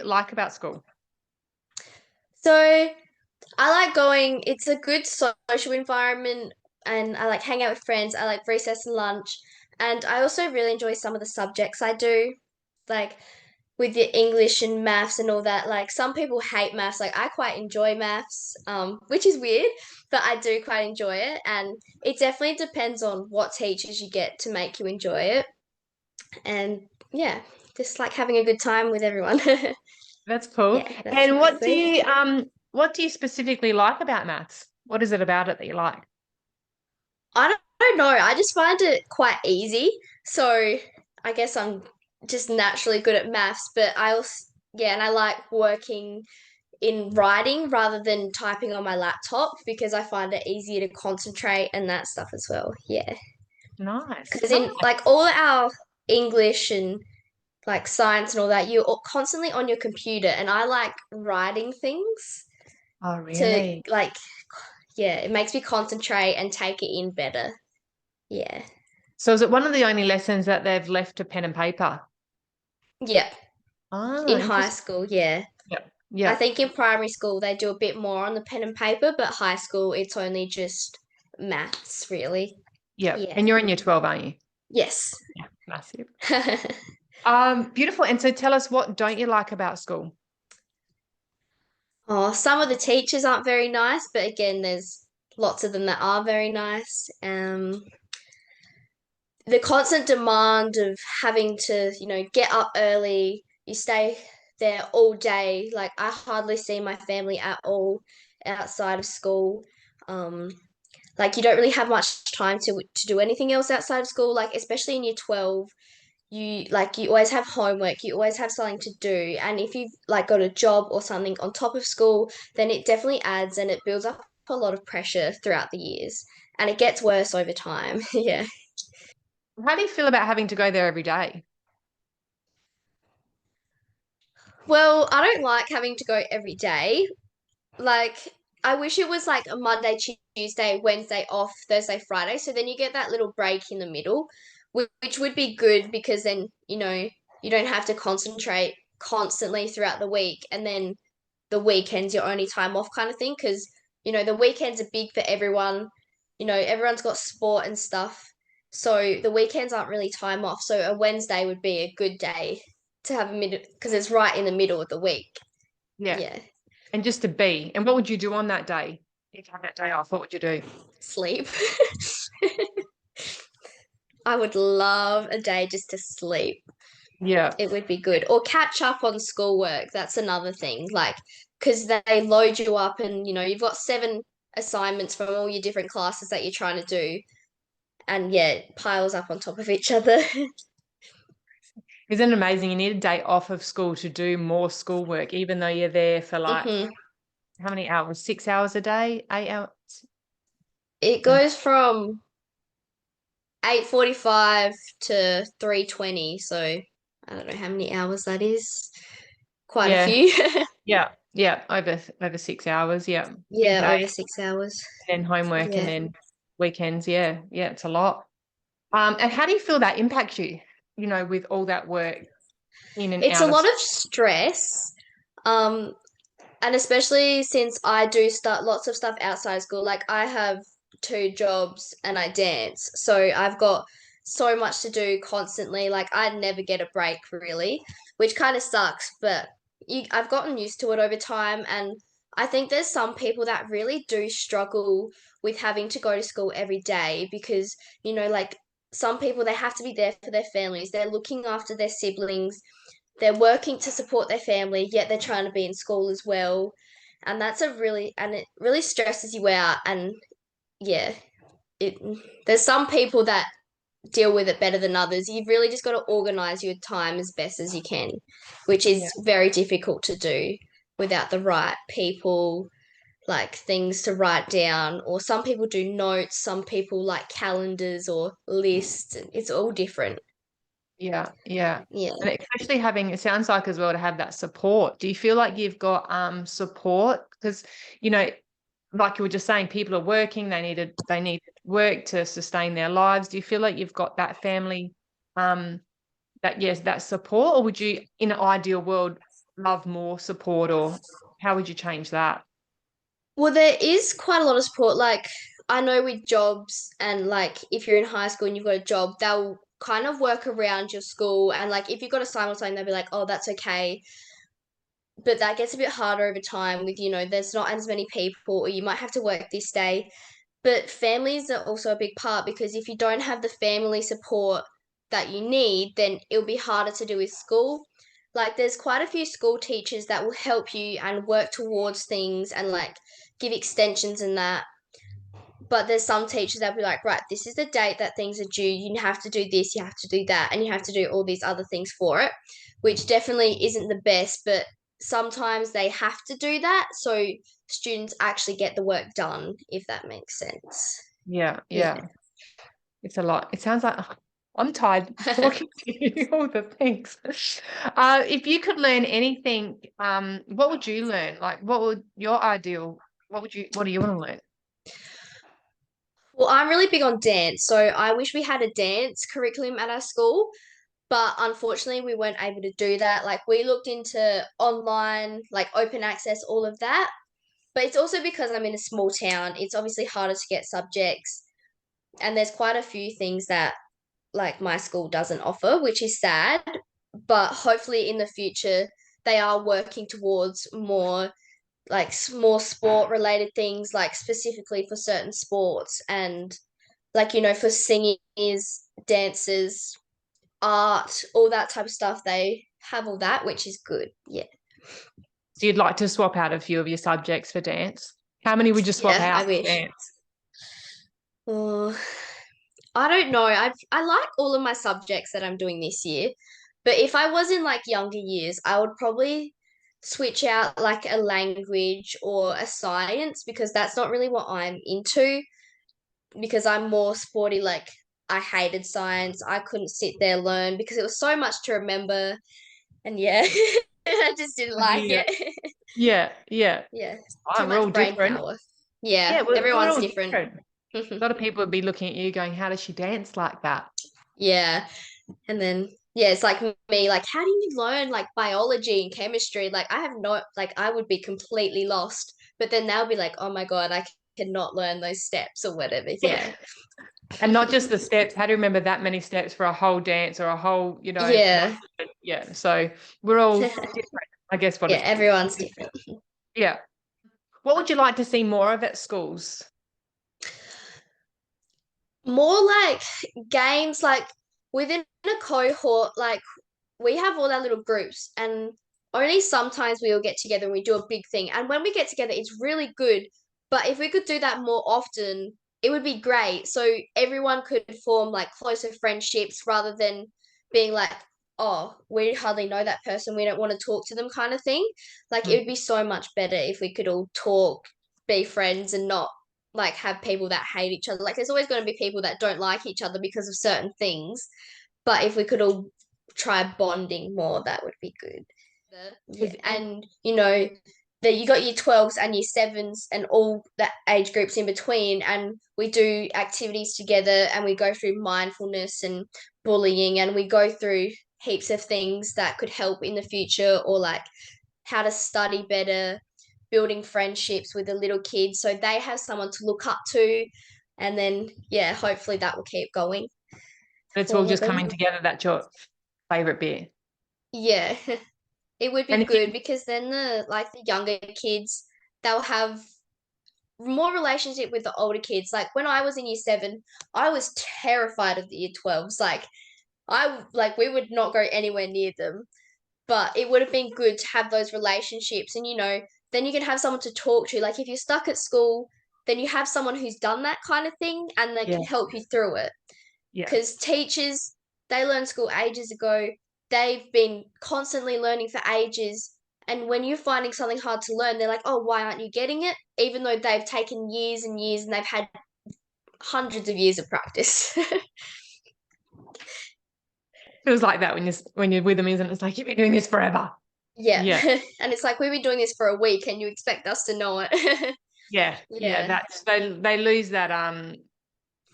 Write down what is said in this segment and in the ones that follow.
like about school? So I like going, it's a good social environment and I like hang out with friends. I like recess and lunch. And I also really enjoy some of the subjects I do, like with your English and maths and all that. Like some people hate maths. Like I quite enjoy maths, which is weird, but I do quite enjoy it. And it definitely depends on what teachers you get to make you enjoy it. And yeah, just like having a good time with everyone. That's cool. Yeah, that's And basically. what do you specifically like about maths? What is it about it that you like? I don't know. I just find it quite easy. So I guess I'm just naturally good at maths, but I also, yeah, and I like working in writing rather than typing on my laptop because I find it easier to concentrate and that stuff as well. Yeah. Nice. Because in Nice. like all our English and like science and all that, you're constantly on your computer, and I like writing things Oh, to really? like, yeah, it makes me concentrate and take it in better. Yeah. So is it one of the only lessons that they've left to pen and paper? Yeah. Ah, In high interesting. school, yeah. Yep. I Yep. think in primary school they do a bit more on the pen and paper, but high school it's only just maths, really. Yep. Yeah. And you're in year 12, aren't you? Yes. Yeah, massive. Beautiful. And so tell us, what don't you like about school? Oh, some of the teachers aren't very nice, but again, there's lots of them that are very nice. The constant demand of having to, get up early, you stay there all day. Like I hardly see my family at all outside of school. Um, like you don't really have much time to do anything else outside of school. Like especially in year 12, you always have homework, you always have something to do, and if you've like got a job or something on top of school, then it definitely adds and it builds up a lot of pressure throughout the years, and it gets worse over time. Yeah. How do you feel about having to go there every day? Well, I don't like having to go every day. Like, I wish it was like a Monday, Tuesday, Wednesday off, Thursday, Friday. So then you get that little break in the middle, which would be good because then, you don't have to concentrate constantly throughout the week. And then the weekend's your only time off kind of thing. Because, the weekends are big for everyone. Everyone's got sport and stuff. So the weekends aren't really time off. So a Wednesday would be a good day to have a minute because it's right in the middle of the week. Yeah. Yeah. And just to be. And what would you do on that day? If you had that day off, what would you do? Sleep. I would love a day just to sleep. Yeah. It would be good. Or catch up on schoolwork. That's another thing. Like, because they load you up and, you've got seven assignments from all your different classes that you're trying to do. And yeah, it piles up on top of each other. Isn't it amazing? You need a day off of school to do more schoolwork, even though you're there for like hmm how many hours? 6 hours a day? 8 hours? It goes from 8:45 to 3:20. So I don't know how many hours that is. Quite a Yeah. few. Yeah. Yeah. Over 6 hours. Yeah. Big Yeah, day. over 6 hours. And then homework and Yeah. then weekends. Yeah. Yeah. It's a lot. And how do you feel that impacts you, with all that work in and It's a out of lot school? of stress. Um, and especially since I do start lots of stuff outside school. Like I have two jobs and I dance. So I've got so much to do constantly. Like I never get a break really, which kind of sucks, but I've gotten used to it over time, and I think there's some people that really do struggle with having to go to school every day because, like some people they have to be there for their families. They're looking after their siblings, they're working to support their family, yet they're trying to be in school as well. And it really stresses you out. And yeah, it, there's some people that deal with it better than others. You've really just got to organize your time as best as you can, which is Yeah. very difficult to do without the right people, like things to write down. Or some people do notes, some people like calendars or lists. It's all different. Yeah. Yeah. Yeah. And especially having, it sounds like as well to have that support. Do you feel like you've got support? Because, you know, like you were just saying, people are working, they need work to sustain their lives. Do you feel like you've got that family, that yes, that support, or would you, in an ideal world, love more support, or how would you change that? Well, there is quite a lot of support. Like, I know with jobs and like if you're in high school and you've got a job, they'll kind of work around your school. And like if you've got a assignment or something, they'll be like, oh, that's okay. But that gets a bit harder over time with, there's not as many people, or you might have to work this day. But families are also a big part, because if you don't have the family support that you need, then it'll be harder to do with school. Like, there's quite a few school teachers that will help you and work towards things and like give extensions and that. But there's some teachers that'll be like, right, this is the date that things are due. You have to do this, you have to do that, and you have to do all these other things for it, which definitely isn't the best. But sometimes they have to do that so students actually get the work done, if that makes sense. Yeah, Yeah. yeah. It's a lot. It sounds like I'm tired talking to you, all the things. If you could learn anything, what would you learn? Like, what would your ideal, what do you want to learn? Well, I'm really big on dance, so I wish we had a dance curriculum at our school, but unfortunately we weren't able to do that. Like, we looked into online, like open access, all of that. But it's also because I'm in a small town, it's obviously harder to get subjects, and there's quite a few things that like my school doesn't offer, which is sad. But hopefully in the future they are working towards more like more sport related things, like specifically for certain sports, and like for singers, dancers, art, all that type of stuff. They have all that, which is good. Yeah. So you'd like to swap out a few of your subjects for dance? How many would you swap Yeah, I out for wish. dance? Oh, I don't know. I like all of my subjects that I'm doing this year, but if I was in like younger years, I would probably switch out like a language or a science, because that's not really what I'm into, because I'm more sporty. Like, I hated science. I couldn't sit there learn because it was so much to remember, and yeah, I just didn't like Yeah, it. yeah, yeah. Yeah, too Oh, we're all much brain different. power. Yeah, Yeah, we're everyone's all different. different. A lot of people would be looking at you going, how does she dance like that? Yeah. And then yeah, it's like me, like, how do you learn like biology and chemistry? Like, I have no, like, I would be completely lost. But then they'll be like, oh my God, I cannot learn those steps or whatever. Yeah. And not just the steps, how do you remember that many steps for a whole dance or a whole, Yeah. yeah. So we're all different, I guess what Yeah, it's, everyone's different. yeah. What would you like to see more of at schools? More like games, like within a cohort, like we have all our little groups, and only sometimes we all get together and we do a big thing. And when we get together, it's really good. But if we could do that more often, it would be great. So everyone could form like closer friendships, rather than being like, oh, we hardly know that person, we don't want to talk to them, kind of thing. Like, it Mm. would be so much better if we could all talk, be friends, and not like have people that hate each other. Like, there's always going to be people that don't like each other because of certain things. But if we could all try bonding more, that would be good. Yeah, 'Cause and that you got year 12s and year 7s and all the age groups in between, and we do activities together, and we go through mindfulness and bullying, and we go through heaps of things that could help in the future, or like how to study better, building friendships with the little kids so they have someone to look up to, and then yeah, hopefully that will keep going it's for all all of just them. coming together. That's your favorite bit. Yeah. It would And be if you, good, because then the younger kids, they'll have more relationship with the older kids. Like, when I was in year 7, I was terrified of the year 12s. Like, we would not go anywhere near them. But it would have been good to have those relationships, and then you can have someone to talk to. Like, if you're stuck at school, then you have someone who's done that kind of thing, and they yeah, can help you through it. yeah. Because teachers, they learned school ages ago. They've been constantly learning for ages. And when you're finding something hard to learn, they're like, oh, why aren't you getting it? Even though they've taken years and years and they've had hundreds of years of practice. Feels like that when you're with them, isn't it? It's like you've been doing this forever. Yeah. Yeah, And it's like, we've been doing this for a week and you expect us to know it. yeah, yeah. Yeah. That's they lose that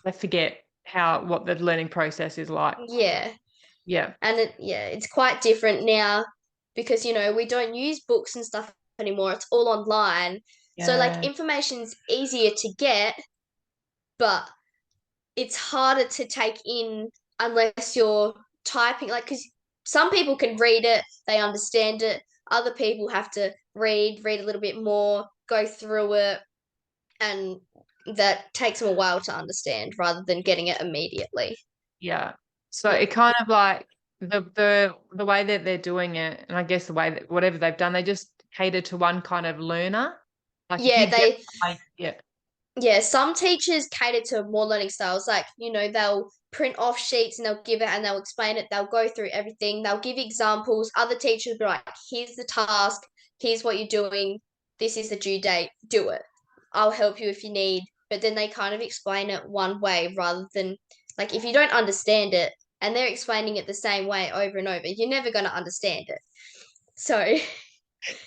they forget what the learning process is like. Yeah. Yeah. And it's quite different now. because, we don't use books and stuff anymore. It's all online. So like Yeah. information's easier to get, but it's harder to take in unless you're typing, like, because some people can read it, they understand it. Other people have to read a little bit more, go through it, and that takes them a while to understand rather than getting it immediately. Yeah. So Yeah. it kind of like the way that they're doing it, and I guess the way that whatever they've done, they just cater to one kind of learner. Like if Yeah, you get they like yeah, yeah, some teachers cater to more learning styles. Like, they'll print off sheets and they'll give it and they'll explain it. They'll go through everything. They'll give examples. Other teachers will be like, here's the task. Here's what you're doing. This is the due date. Do it. I'll help you if you need. But then they kind of explain it one way rather than, like, if you don't understand it and they're explaining it the same way over and over, you're never going to understand it. So,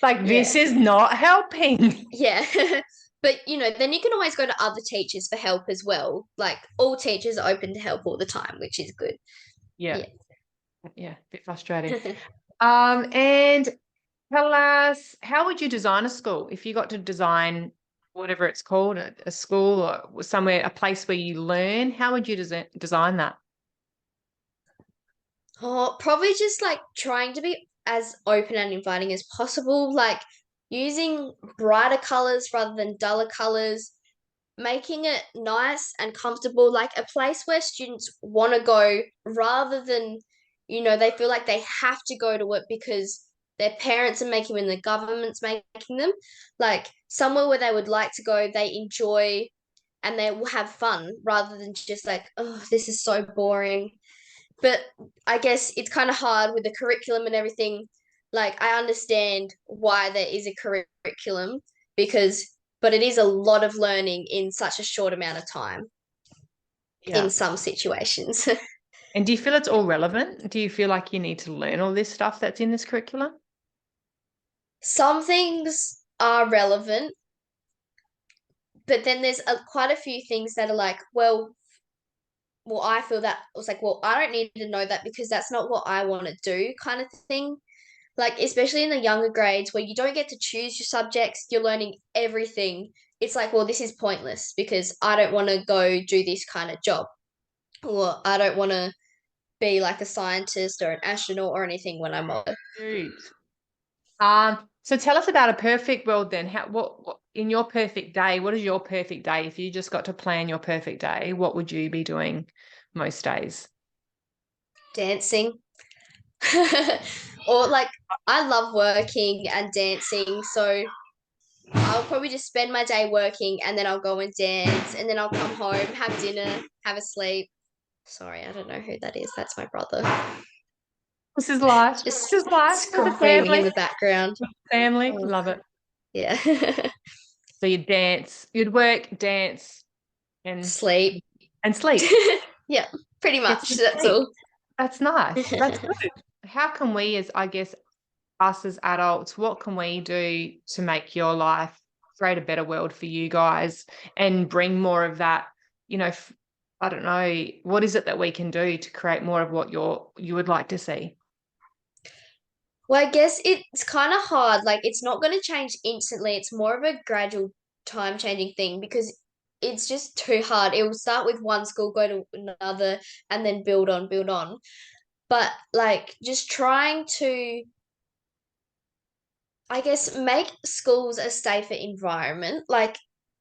like yeah. this is not helping. Yeah. But then you can always go to other teachers for help as well. Like all teachers are open to help all the time, which is good. Yeah, Yeah. yeah, a bit frustrating. And tell us, how would you design a school if you got to design whatever it's called, a school or somewhere, a place where you learn? How would you design that? Oh, probably just like trying to be as open and inviting as possible, like using brighter colors rather than duller colors, making it nice and comfortable, like a place where students want to go rather than, they feel like they have to go to it because their parents are making them and the government's making them. Like somewhere where they would like to go, they enjoy and they will have fun rather than just like, oh, this is so boring. But I guess it's kind of hard with the curriculum and everything. Like I understand why there is a curriculum because but it is a lot of learning in such a short amount of time Yeah. in some situations. And do you feel it's all relevant? Do you feel like you need to learn all this stuff that's in this curriculum? Some things are relevant, but then there's quite a few things that are like, well, I feel that was like, well, I don't need to know that because that's not what I want to do, kind of thing. Like, especially in the younger grades where you don't get to choose your subjects, you're learning everything. It's like, well, this is pointless because I don't want to go do this kind of job, or I don't want to be like a scientist or an astronaut or anything when I'm older. Good. So tell us about a perfect world then. What in your perfect day, what is your perfect day? If you just got to plan your perfect day, what would you be doing most days? Dancing. Or like, I love working and dancing, so I'll probably just spend my day working and then I'll go and dance and then I'll come home, have dinner, have a sleep. Sorry, I don't know who that is. That's my brother. This is life. Just This is life with the screaming in family. the background. Family, Oh, love it. yeah. So you'd dance, you'd work, dance, and Sleep. sleep. Yeah, pretty Get much. some That's sleep. all. That's nice. That's good. How can we, as I guess, us as adults, what can we do to make your life create a better world for you guys and bring more of that, I don't know, what is it that we can do to create more of what you would like to see? Well, I guess it's kind of hard. Like, it's not going to change instantly. It's more of a gradual time changing thing because it's just too hard. It will start with one school, go to another, and then build on, build on. But, like, just trying to, I guess, make schools a safer environment. Like,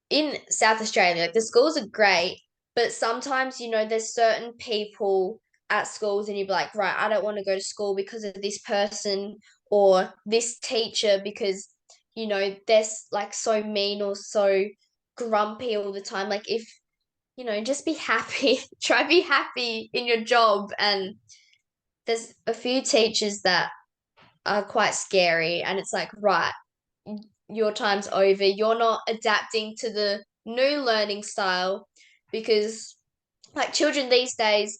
in South Australia, like, the schools are great, but sometimes, there's certain people at schools and you'd be like, right, I don't want to go to school because of this person or this teacher because, they're like so mean or so grumpy all the time. Like if, just be happy, try be happy in your job. And there's a few teachers that are quite scary and it's like, right, your time's over. You're not adapting to the new learning style because like children these days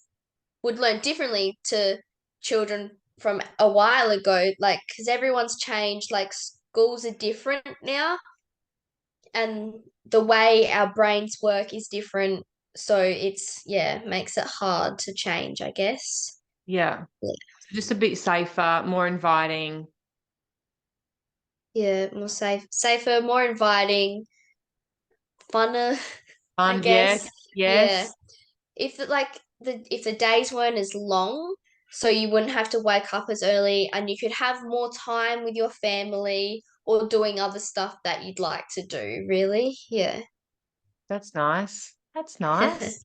would learn differently to children from a while ago, like because everyone's changed, like schools are different now and the way our brains work is different. So it's yeah, makes it hard to change, I guess. Yeah. Yeah. So just a bit safer, more inviting. Yeah, more safer, more inviting, funner, I Yes, guess. Yeah. yes. If the days weren't as long, so you wouldn't have to wake up as early and you could have more time with your family or doing other stuff that you'd like to do, really. Yeah. That's nice. That's nice.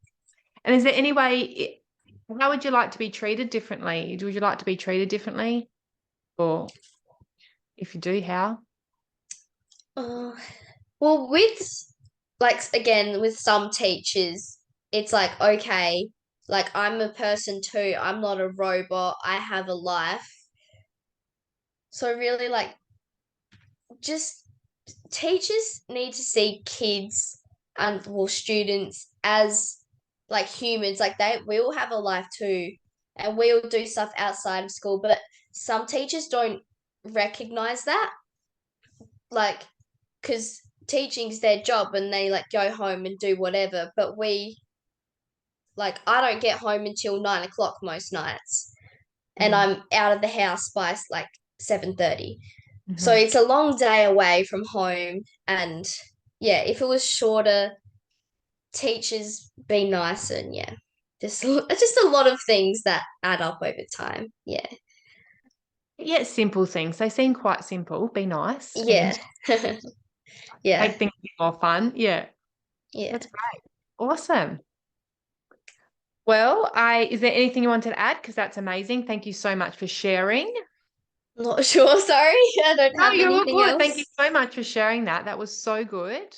And is there any way, how would you like to be treated differently? Would you like to be treated differently? Or if you do, how? Uh, well, again, with some teachers, it's like, okay, like I'm a person too. I'm not a robot. I have a life. So really, like, just teachers need to see kids and well students as like humans. Like we all have a life too, and we all do stuff outside of school. But some teachers don't recognize that, like, because teaching's their job, and they like go home and do whatever. But I don't get home until 9 o'clock most nights, and Mm. I'm out of the house by like 7:30. So Mhm. it's a long day away from home. And yeah, if it was shorter, teachers be nicer. And yeah, just a lot of things that add up over time. Yeah. Yeah, simple things. They seem quite simple. Be nice Yeah. and Yeah. make things a bit more fun. Yeah, Yeah. that's great. Awesome. Well, is there anything you wanted to add? Because that's amazing. Thank you so much for sharing. Not sure, sorry. I don't No, have you're all anything good. Thank you else. so much for sharing that. That was so good.